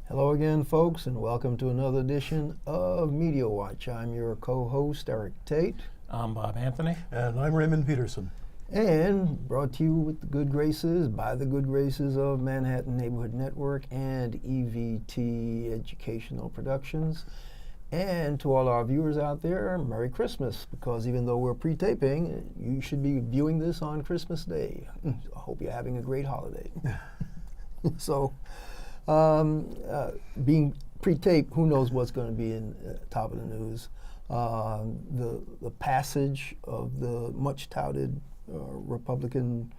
Hello again, folks, and welcome to another edition of Media Watch. I'm your co-host, Eric Tait. I'm Bob Anthony. And I'm Raymond Peterson. And brought to you with the good graces, by the good graces of Manhattan Neighborhood Network and EVT Educational Productions. And to all our viewers out there, Merry Christmas, because even though we're pre-taping, you should be viewing this on Christmas Day. I hope you're having a great holiday. So, being pre-taped, who knows what's going to be in top of the news. The passage of the much touted Republican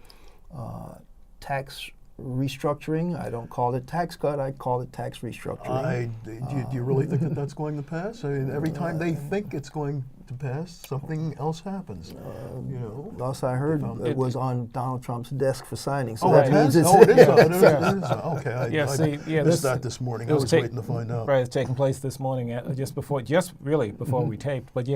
tax restructuring. I don't call it tax cut, I call it tax restructuring. Do you really think that that's going to pass? I mean, every time they think it's going to pass, something else happens. Last I heard, it was on Donald Trump's desk for signing. So that means it's it is. Okay, I missed that this morning. I was waiting to find out. Right, it's taking place this morning, just really before we taped. But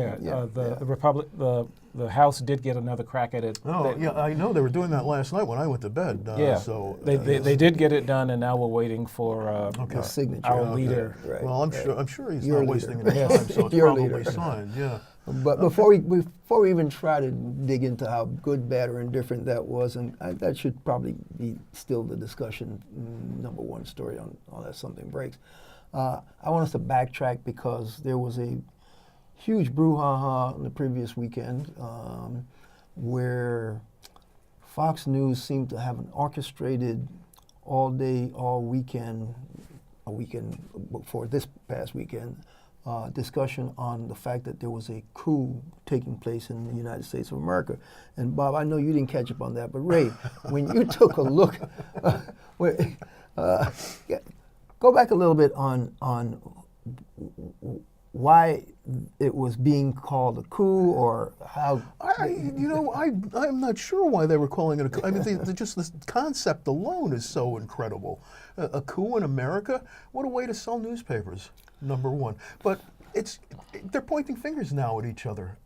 the House did get another crack at it. I know they were doing that last night when I went to bed. So they did get it done, and now we're waiting for signature. Our leader. Right. Well, I'm sure he's not wasting any time, so it's probably signed. Yeah. But before we even try to dig into how good, bad, or indifferent that was, and that should probably be still the discussion number one story unless something breaks. I want us to backtrack because there was a huge brouhaha on the previous weekend where Fox News seemed to have an orchestrated all day, all weekend, a weekend before this past weekend, discussion on the fact that there was a coup taking place in the United States of America. And Bob, I know you didn't catch up on that, but Ray, when you took a look, go back a little bit on why it was being called a coup, or how. I'm not sure why they were calling it a coup. I mean, just this concept alone is so incredible. A coup in America? What a way to sell newspapers, number one. But they're pointing fingers now at each other.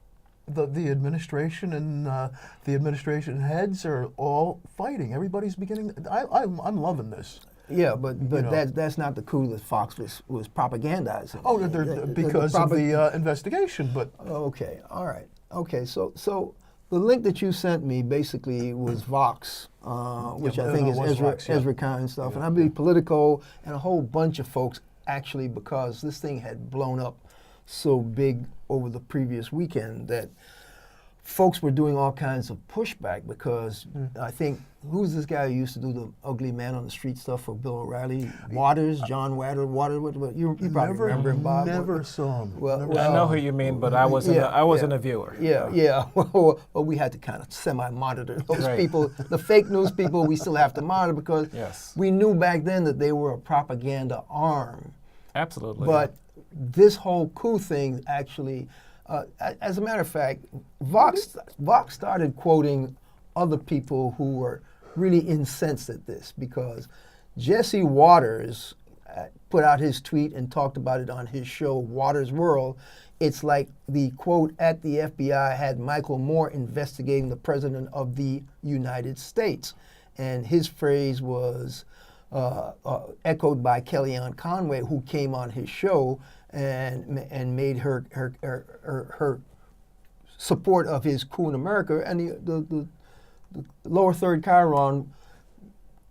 The administration and the administration heads are all fighting. Everybody's beginning. I'm loving this. Yeah, but that's not the coup that Fox was propagandizing. Oh, because of the investigation, but... Okay, all right. Okay, so the link that you sent me basically was Vox, which I think is Ezra Khan stuff, and I believe Politico and a whole bunch of folks actually, because this thing had blown up so big over the previous weekend that folks were doing all kinds of pushback because I think, who's this guy who used to do the ugly man on the street stuff for Bill O'Reilly? John Waters. You probably remember him, Bob. Never saw him. Well, I know who you mean, but I wasn't a viewer. Yeah. Well, we had to kind of semi-monitor those people. The fake news people, we still have to monitor because we knew back then that they were a propaganda arm. Absolutely. But this whole coup thing actually... as a matter of fact, Vox started quoting other people who were really incensed at this because Jesse Waters put out his tweet and talked about it on his show, Waters World. It's like the quote at the FBI had Michael Moore investigating the President of the United States. And his phrase was echoed by Kellyanne Conway, who came on his show and made her support of his coup in America, and the lower third chyron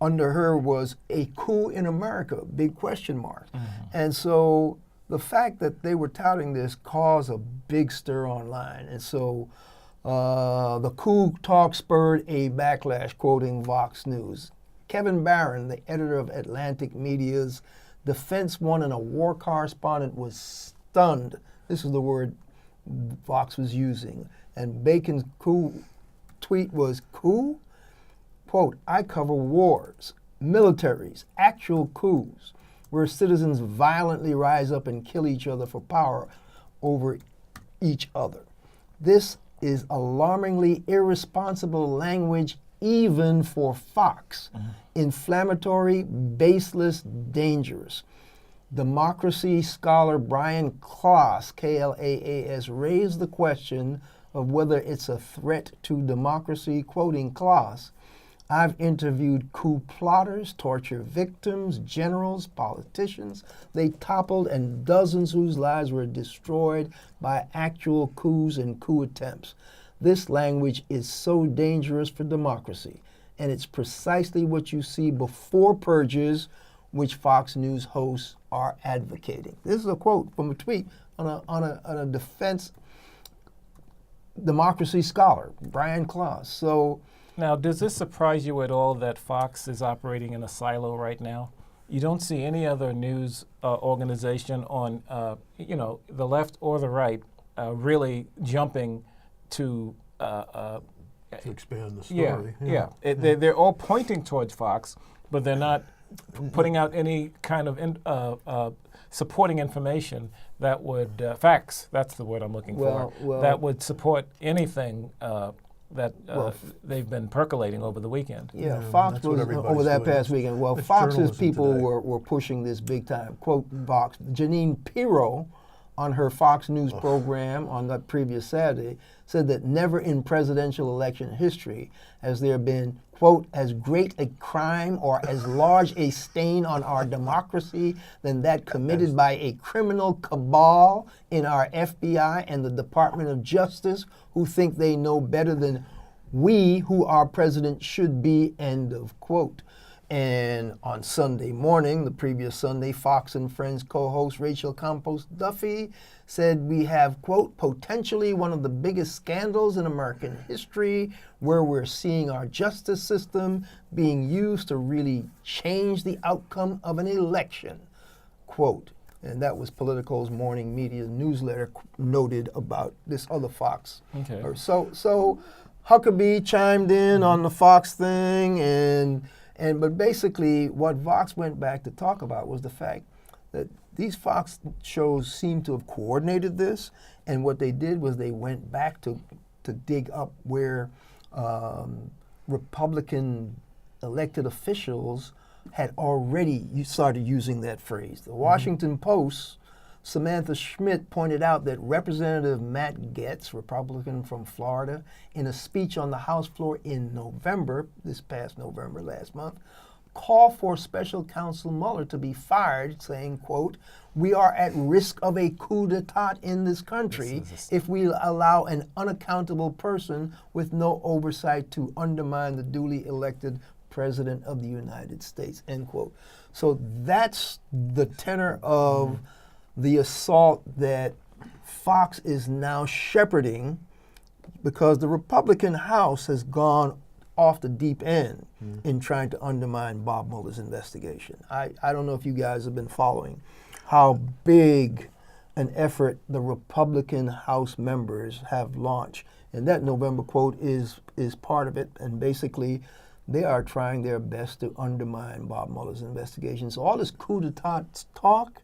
under her was a coup in America, big question mark. And so the fact that they were touting this caused a big stir online, and so the coup talk spurred a backlash, quoting Fox News. Kevin Barron, the editor of Atlantic Media's Defense One and a war correspondent, was stunned. This is the word Fox was using. And Bacon's coup tweet was, coup? Quote, I cover wars, militaries, actual coups, where citizens violently rise up and kill each other for power over each other. This is alarmingly irresponsible language even for Fox. Inflammatory, baseless, dangerous. Democracy scholar Brian Klaas, Klaas, raised the question of whether it's a threat to democracy, quoting Klaas. I've interviewed coup plotters, torture victims, generals, politicians. They toppled, and dozens whose lives were destroyed by actual coups and coup attempts. This language is so dangerous for democracy, and it's precisely what you see before purges, which Fox News hosts are advocating. This is a quote from a tweet on a defense democracy scholar, Brian Klaus. So Now, does this surprise you at all that Fox is operating in a silo right now? You don't see any other news organization on, the left or the right really jumping to expand the yeah, story. yeah. They're all pointing towards Fox, but they're not putting out any kind of supporting information that would facts. That's the word I'm looking for. That would support anything that they've been percolating over the weekend. Yeah, Fox that's what was everybody's over that doing. past weekend. Well, It's Fox's journalism people today. were pushing this big time. Quote Fox, Janine Pirro on her Fox News program on that previous Saturday said that never in presidential election history has there been, quote, as great a crime or as large a stain on our democracy than that committed by a criminal cabal in our FBI and the Department of Justice who think they know better than we who our president should be, end of quote. And on Sunday morning, the previous Sunday, Fox and Friends co-host Rachel Campos Duffy said we have, quote, potentially one of the biggest scandals in American history where we're seeing our justice system being used to really change the outcome of an election, quote. And that was Politico's morning media newsletter noted about this other Fox. Okay. So Huckabee chimed in on the Fox thing, but basically what Vox went back to talk about was the fact that these Fox shows seem to have coordinated this, and what they did was they went back to dig up where Republican elected officials had already started using that phrase. The Washington Post, Samantha Schmidt pointed out that Representative Matt Gaetz, Republican from Florida, in a speech on the House floor in November, this past November, last month, called for special counsel Mueller to be fired, saying, quote, we are at risk of a coup d'etat in this country if we allow an unaccountable person with no oversight to undermine the duly elected President of the United States, end quote. So that's the tenor of the assault that Fox is now shepherding, because the Republican House has gone off the deep end in trying to undermine Bob Mueller's investigation. I don't know if you guys have been following how big an effort the Republican House members have launched. And that November quote is part of it. And basically, they are trying their best to undermine Bob Mueller's investigation. So all this coup d'etat talk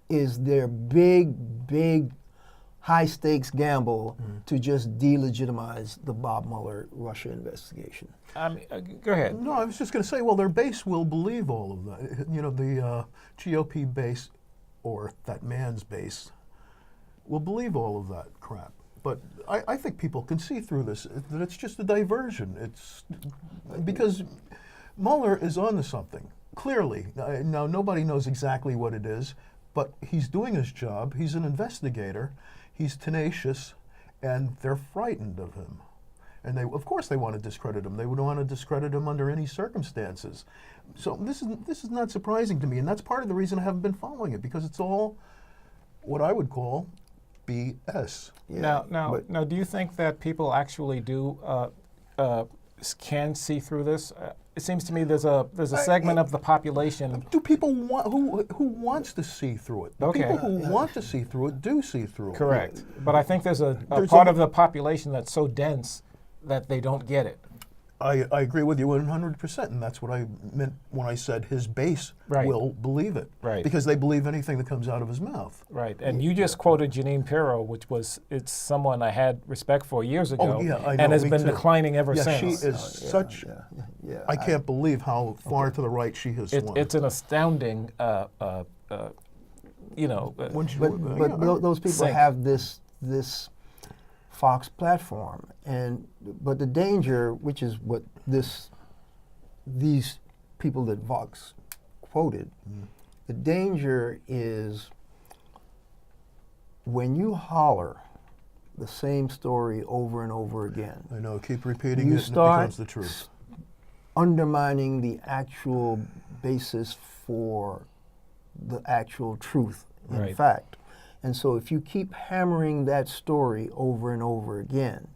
is their big, high-stakes gamble to just delegitimize the Bob Mueller Russia investigation. Go ahead. No, I was just going to say, well, their base will believe all of that. You know, the GOP base, or that man's base, will believe all of that crap. But I think people can see through this, that it's just a diversion. It's because Mueller is onto something, clearly. Now, nobody knows exactly what it is, but he's doing his job. He's an investigator. He's tenacious, and they're frightened of him. And of course they want to discredit him. They would want to discredit him under any circumstances. So this is not surprising to me, and that's part of the reason I haven't been following it, because it's all what I would call BS. Yeah, Now, do you think that people actually can see through this? It seems to me there's a segment of the population. Do people want who wants to see through it? The Okay. people who want to see through it do see through it. Correct. But I think there's a There's part a- of the population that's so dense that they don't get it. I agree with you 100%, and that's what I meant when I said his base Right. will believe it. Right. Because they believe anything that comes out of his mouth. Right. And you just quoted Janine Pirro, it's someone I had respect for years ago, yeah, I know, and has me been too. declining ever Yeah, since. she is such. Yeah, I can't believe how far to the right she has swung. It's an astounding, When she- But yeah, those people Sink. have this Fox platform, but the danger, which is what this these people that Vox quoted, the danger is when you holler the same story over and over again. I know, keep repeating You it and it start becomes the truth. undermining the actual basis for the actual truth, in Right. fact. And so if you keep hammering that story over and over again,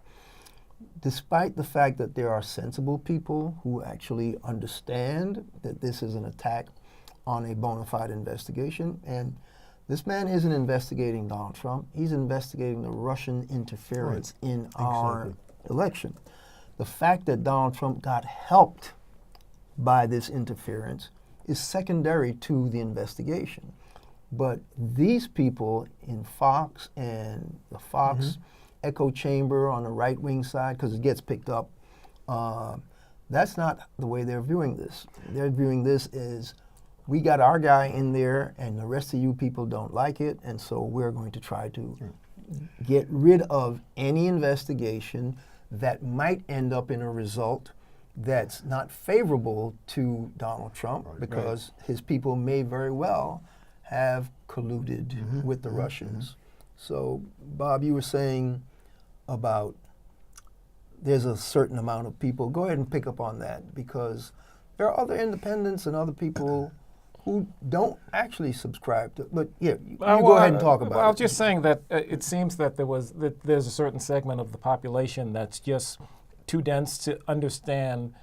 despite the fact that there are sensible people who actually understand that this is an attack on a bona fide investigation, and this man isn't investigating Donald Trump, he's investigating the Russian interference in our election. The fact that Donald Trump got helped by this interference is secondary to the investigation. But these people in Fox and the Fox echo chamber on the right-wing side, because it gets picked up, that's not the way they're viewing this. They're viewing this as, we got our guy in there and the rest of you people don't like it, and so we're going to try to get rid of any investigation that might end up in a result that's not favorable to Donald Trump, because his people may very well have colluded with the Russians. So, Bob, you were saying about there's a certain amount of people. Go ahead and pick up on that, because there are other independents and other people who don't actually subscribe to. But yeah, you go ahead and talk about it. I was just saying that it seems that there's a certain segment of the population that's just too dense to understand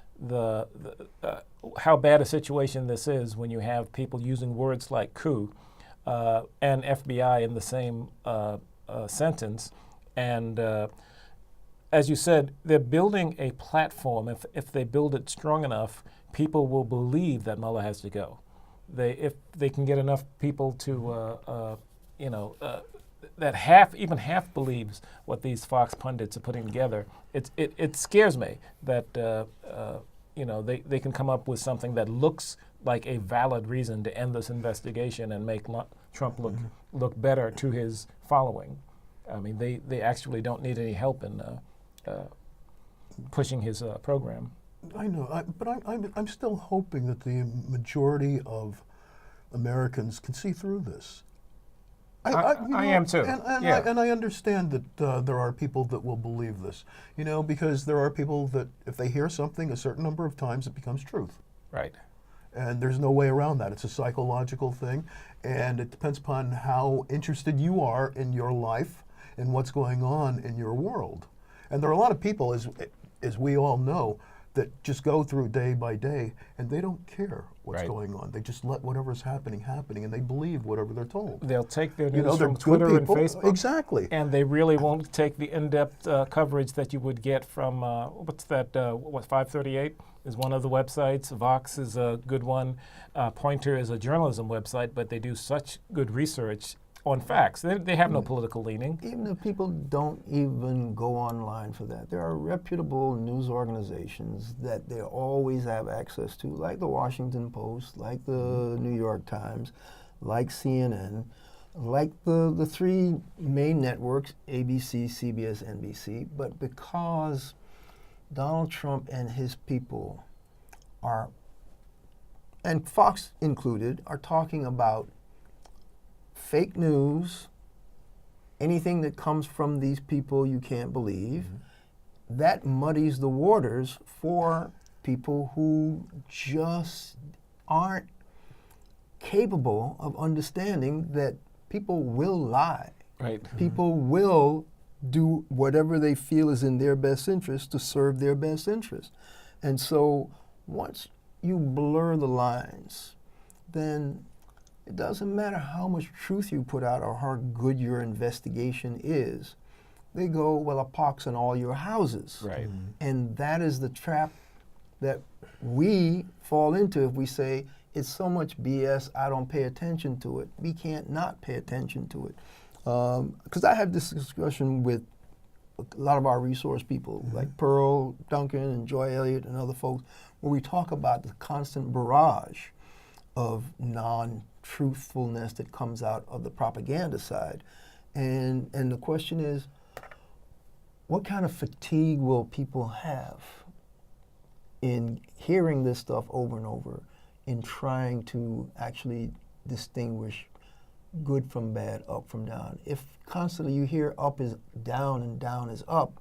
how bad a situation this is when you have people using words like coup and FBI in the same sentence. And as you said, they're building a platform. If they build it strong enough, people will believe that Mueller has to go. If they can get enough people to, that even half believes what these Fox pundits are putting together, it scares me that they can come up with something that looks like a valid reason to end this investigation and make Trump look better to his following. I mean, they actually don't need any help in pushing his program. I know, but I'm still hoping that the majority of Americans can see through this. I am too. And I understand that there are people that will believe this, because there are people that if they hear something a certain number of times, it becomes truth. Right. And there's no way around that. It's a psychological thing, and it depends upon how interested you are in your life and what's going on in your world. And there are a lot of people, as we all know, that just go through day by day, and they don't care what's going on. They just let whatever's happening, and they believe whatever they're told. They'll take their news from Twitter and Facebook. Exactly. And they really won't take the in-depth coverage that you would get from, 538 is one of the websites. Vox is a good one. Pointer is a journalism website, but they do such good research on facts. They have no political leaning. Even if people don't even go online for that, there are reputable news organizations that they always have access to, like the Washington Post, like the New York Times, like CNN, like the three main networks, ABC, CBS, NBC. But because Donald Trump and his people are, and Fox included, are talking about fake news, anything that comes from these people you can't believe, that muddies the waters for people who just aren't capable of understanding that people will lie. Right. People will do whatever they feel is in their best interest to serve their best interest. And so once you blur the lines, then it doesn't matter how much truth you put out or how good your investigation is. They go, well, a pox in all your houses. Right. And that is the trap that we fall into if we say, it's so much BS, I don't pay attention to it. We can't not pay attention to it. Because I have this discussion with a lot of our resource people, like Pearl Duncan and Joy Elliott and other folks, where we talk about the constant barrage of non-truthfulness that comes out of the propaganda side. And the question is, what kind of fatigue will people have in hearing this stuff over and over, in trying to actually distinguish good from bad, up from down. If constantly you hear up is down and down is up,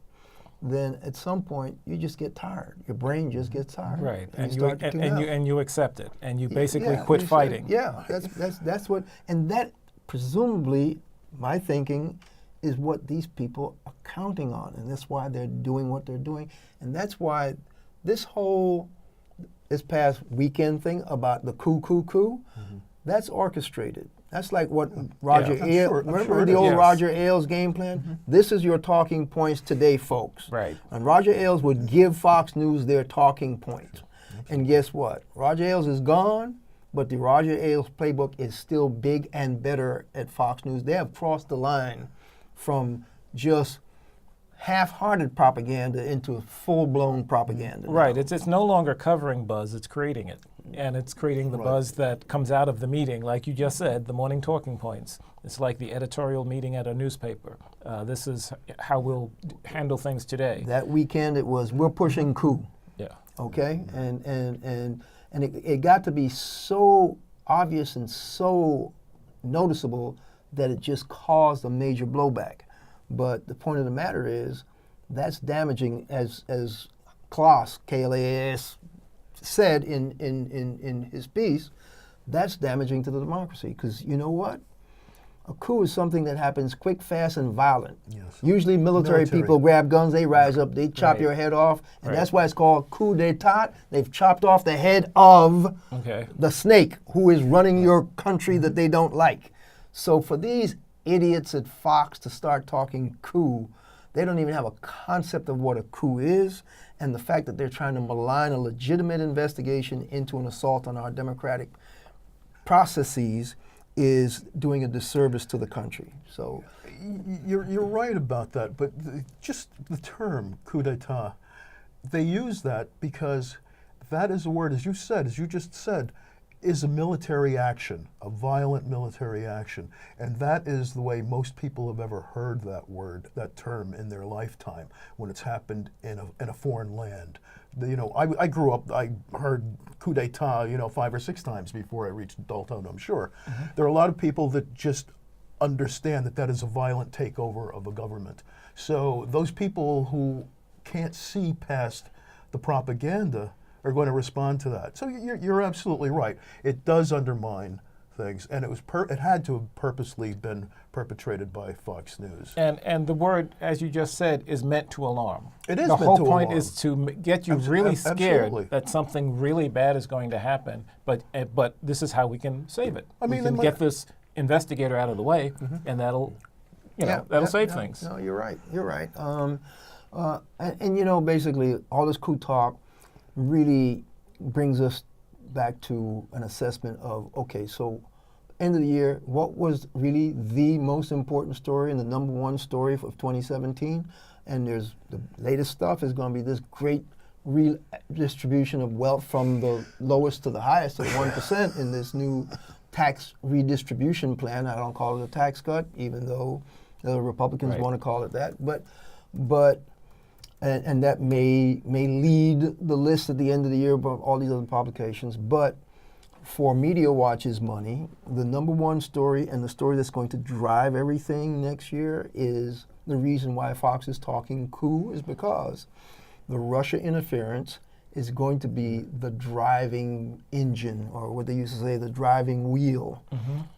then at some point you just get tired. Your brain just gets tired. Right, and start to tune out. you accept it, and you basically Yeah, quit you say- fighting. Yeah, that's what, and that presumably, my thinking, is what these people are counting on, and that's why they're doing what they're doing, and that's why this past weekend thing about the coup, that's orchestrated. That's like what Roger I'm Ailes, sure- I'm remember sure it the is. old Yes. Roger Ailes game plan? This is your talking points today, folks. Right. And Roger Ailes would give Fox News their talking points. And guess what? Roger Ailes is gone, but the Roger Ailes playbook is still big and better at Fox News. They have crossed the line from just half-hearted propaganda into full-blown propaganda. now. Right. It's no longer covering buzz, it's creating it. And it's creating the buzz that comes out of the meeting, like you just said, the morning talking points. It's like the editorial meeting at a newspaper. This is how we'll handle things today. That weekend it was, we're pushing coup. Yeah. Okay? And it got to be so obvious and so noticeable that it just caused a major blowback. But the point of the matter is, that's damaging, as Klaas, K-L-A-S, said in his piece, that's damaging to the democracy. Because you know what? A coup is something that happens quick, fast, and violent. Yes. Usually military people grab guns, they rise up, they chop Right. your head off, and Right. that's why it's called coup d'etat. They've chopped off the head of Okay. the snake who is running your country that they don't like. So for these idiots at Fox to start talking coup, they don't even have a concept of what a coup is, and the fact that they're trying to malign a legitimate investigation into an assault on our democratic processes is doing a disservice to the country. So You're right about that, but just the term coup d'etat, they use that because that is a word, as you just said, is a military action, a violent military action. And that is the way most people have ever heard that word, that term in their lifetime, when it's happened in a foreign land. I grew up, I heard coup d'etat, 5 or 6 times before I reached adulthood, I'm sure. There are a lot of people that just understand that that is a violent takeover of a government. So those people who can't see past the propaganda are going to respond to that. So you're absolutely right. It does undermine things, and it had to have purposely been perpetrated by Fox News. And the word, as you just said, is meant to alarm. It is the meant whole to point alarm. is to get you really scared absolutely. that something really bad is going to happen. But this is how we can save it. I mean, we can get this investigator out of the way, and that'll save things. No, you're right. You're right. And basically, all this coup talk really brings us back to an assessment of, okay, so end of the year, what was really the most important story and the number one story of 2017? And there's the latest stuff is going to be this great redistribution of wealth from the lowest to the highest of 1% in this new tax redistribution plan. I don't call it a tax cut, even though the Republicans want to call it that. And that may lead the list at the end of the year of all these other publications. But for Media Watch's money, the number one story and the story that's going to drive everything next year is the reason why Fox is talking coup is because the Russia interference is going to be the driving engine, or what they used to say, the driving wheel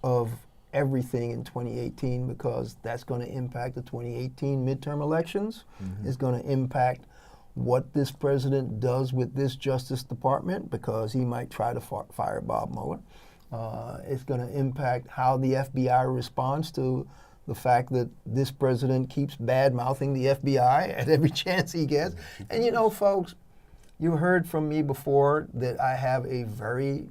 of everything in 2018, because that's going to impact the 2018 midterm elections. It's going to impact what this president does with this Justice Department, because he might try to fire Bob Mueller. It's going to impact how the FBI responds to the fact that this president keeps bad-mouthing the FBI at every chance he gets. And folks, you heard from me before that I have a very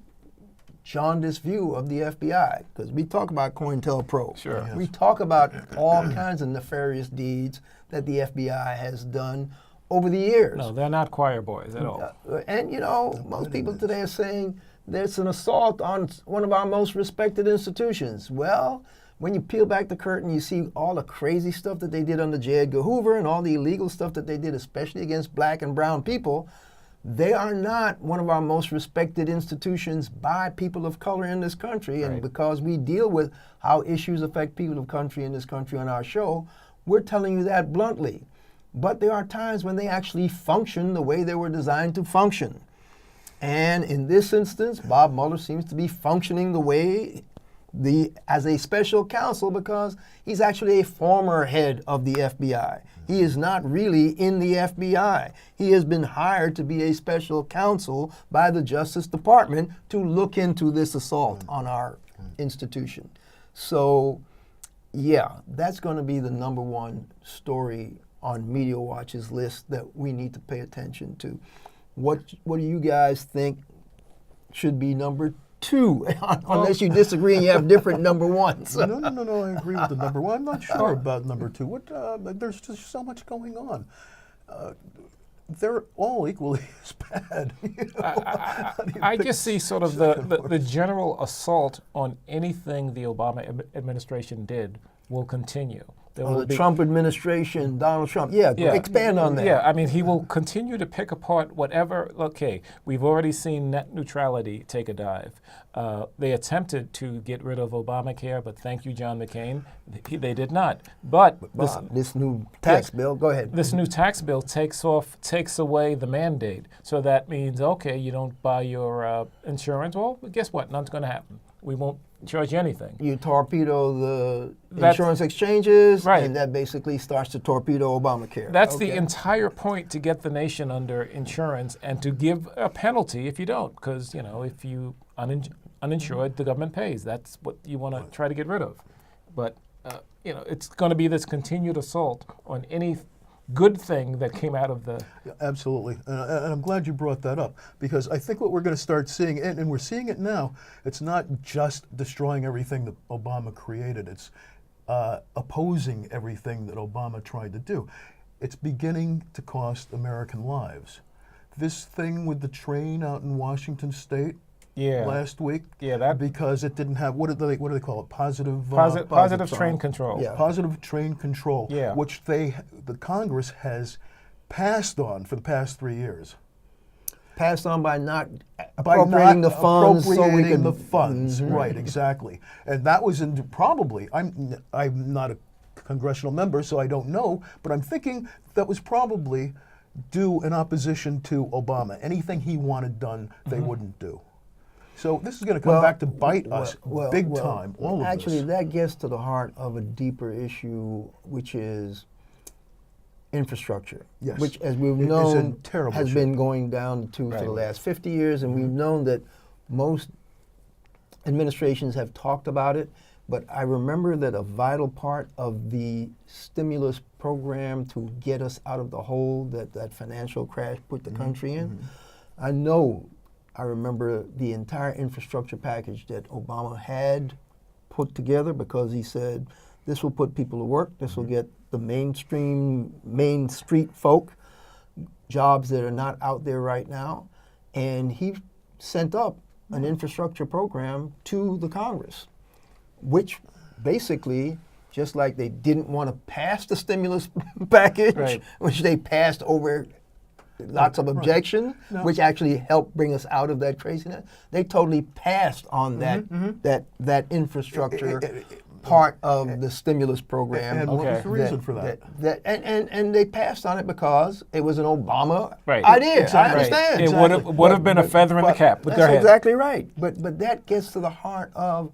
jaundiced view of the FBI, because we talk about COINTELPRO. Sure. We talk about all kinds of nefarious deeds that the FBI has done over the years. No, they're not choir boys at all. And most people today are saying there's an assault on one of our most respected institutions. Well, when you peel back the curtain, you see all the crazy stuff that they did under J. Edgar Hoover and all the illegal stuff that they did, especially against black and brown people. they are not one of our most respected institutions by people of color in this country. And because we deal with how issues affect people of country in this country on our show, we're telling you that bluntly. But there are times when they actually function the way they were designed to function. And in this instance, Bob Mueller seems to be functioning the way as a special counsel because he's actually a former head of the FBI. He is not really in the FBI. He has been hired to be a special counsel by the Justice Department to look into this assault on our institution. So, yeah, that's going to be the number one story on Media Watch's list that we need to pay attention to. What do you guys think should be number two? Unless you disagree and you have different number ones. No, I agree with the number one. I'm not sure about number two. There's just so much going on. They're all equally as bad. I just see sort of the general assault on anything the Obama administration did will continue. The Trump administration, Donald Trump. Yeah, expand on that. Yeah, I mean, he will continue to pick apart whatever. Okay, we've already seen net neutrality take a dive. They attempted to get rid of Obamacare, but thank you, John McCain, they did not. But this new tax bill, go ahead. This new tax bill takes away the mandate. So that means, okay, you don't buy your insurance. Well, guess what? Nothing's going to happen. We won't charge you anything. You torpedo the insurance exchanges, right, and that basically starts to torpedo Obamacare. That's the entire point, to get the nation under insurance and to give a penalty if you don't, because if you uninsured, the government pays. That's what you want to try to get rid of. But it's going to be this continued assault on any good thing that came out of the... Yeah, absolutely. And I'm glad you brought that up, because I think what we're going to start seeing, and we're seeing it now, it's not just destroying everything that Obama created. It's opposing everything that Obama tried to do. It's beginning to cost American lives. This thing with the train out in Washington State last week, because it didn't have, what do they call it? Positive train control. Yeah. Positive train control, which the Congress has passed on for the past 3 years. Passed on by not appropriating the funds. Right, exactly. And that was probably, I'm not a congressional member, so I don't know, but I'm thinking that was probably due in opposition to Obama. Anything he wanted done, they wouldn't do. So this is going to come back to bite us big time, all of this. Actually, that gets to the heart of a deeper issue, which is infrastructure, which, as we've known, has been going down for the last 50 years, and we've known that most administrations have talked about it, but I remember that a vital part of the stimulus program to get us out of the hole that financial crash put the country in, I remember the entire infrastructure package that Obama had put together, because he said, this will put people to work, this will get the Main Street folk jobs that are not out there right now. And he sent up an infrastructure program to the Congress, which basically, just like they didn't want to pass the stimulus package, which they passed over lots of objection, which actually helped bring us out of that craziness. They totally passed on that infrastructure part of the stimulus program. And what was the reason for that? And they passed on it because it was an Obama idea. Exactly. I understand. It would have been a feather in the cap. But that's exactly right. But that gets to the heart of,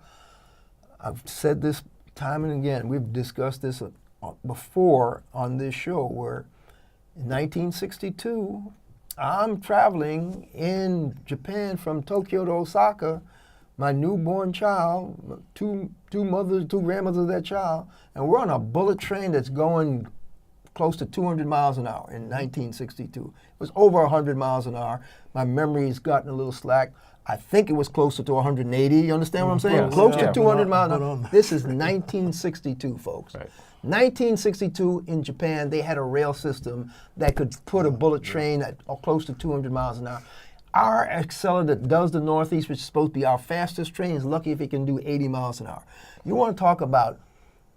I've said this time and again, we've discussed this before on this show, where in 1962, I'm traveling in Japan from Tokyo to Osaka, my newborn child, two grandmothers of that child, and we're on a bullet train that's going close to 200 miles an hour in 1962. It was over 100 miles an hour. My memory's gotten a little slack. I think it was closer to 180. You understand what I'm saying? Yes. Close to 200 miles an hour. This is 1962, folks. 1962 in Japan, they had a rail system that could put a bullet train at close to 200 miles an hour. Our Acela that does the Northeast, which is supposed to be our fastest train, is lucky if it can do 80 miles an hour. You want to talk about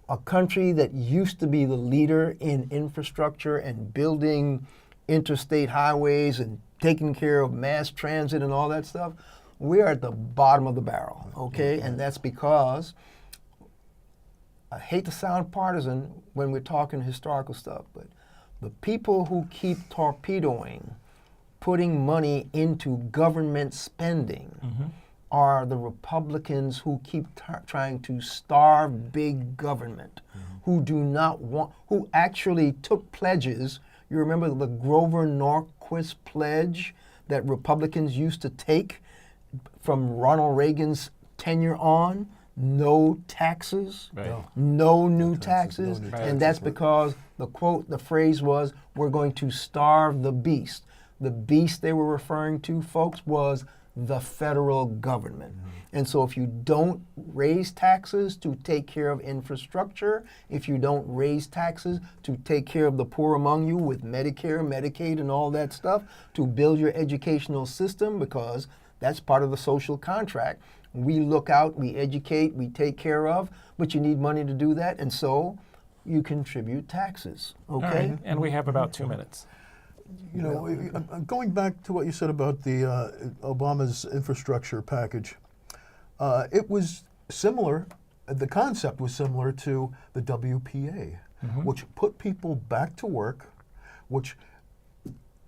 a country that used to be the leader in infrastructure and building interstate highways and taking care of mass transit and all that stuff, we are at the bottom of the barrel, okay? And that's because, I hate to sound partisan when we're talking historical stuff, but the people who keep torpedoing putting money into government spending are the Republicans who keep trying to starve big government, who do not want, who actually took pledges. You remember the Grover Norquist pledge that Republicans used to take from Ronald Reagan's tenure on? No taxes, no new taxes, and that's because the quote, the phrase was, we're going to starve the beast. The beast they were referring to, folks, was the federal government. And so if you don't raise taxes to take care of infrastructure, if you don't raise taxes to take care of the poor among you with Medicare, Medicaid, and all that stuff, to build your educational system, because that's part of the social contract. We look out, we educate, we take care of, but you need money to do that, and so you contribute taxes, okay? All right. And we have about 2 minutes. You know, going back to what you said about the Obama's infrastructure package, it was similar, the concept was similar to the WPA, which put people back to work, which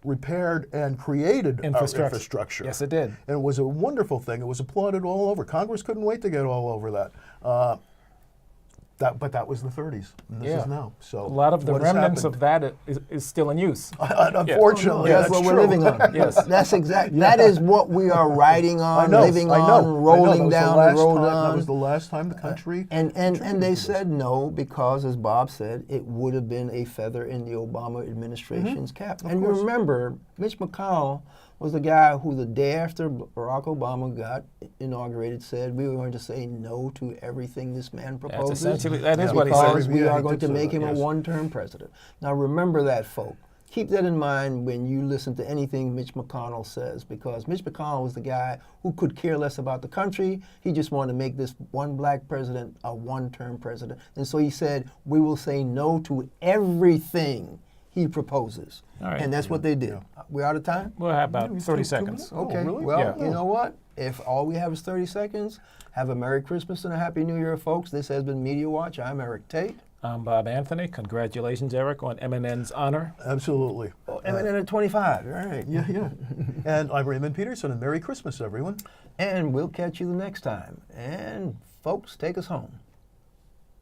repaired and created our infrastructure. Yes, it did. And it was a wonderful thing. It was applauded all over. Congress couldn't wait to get all over that. But that was the 30s, and this is now. So a lot of the what has remnants happened? of that is still in use. Unfortunately, that's what we're living on. Yes. That's exactly. That is what we are riding on, living on, rolling down the road on. That was the last time the country. And they said no because, as Bob said, it would have been a feather in the Obama administration's cap. And you remember, Mitch McConnell was the guy who the day after Barack Obama got inaugurated said we were going to say no to everything this man proposes. That's essentially, that is what he because said. we are going to make him a one-term president. Now remember that, folk. Keep that in mind when you listen to anything Mitch McConnell says, because Mitch McConnell was the guy who could care less about the country. He just wanted to make this one black president a one-term president. And so he said, we will say no to everything he proposes. All right. And that's what they did. We're out of time? We'll have about 30 seconds. Okay. really? Well, Yeah. you know what? If all we have is 30 seconds, have a Merry Christmas and a Happy New Year, folks. This has been Media Watch. I'm Eric Tait. I'm Bob Anthony. Congratulations, Eric, on MNN's honor. Absolutely. Oh, MNN at 25. All right. Yeah. And I'm Raymond Peterson, and Merry Christmas, everyone. And we'll catch you the next time. And folks, take us home.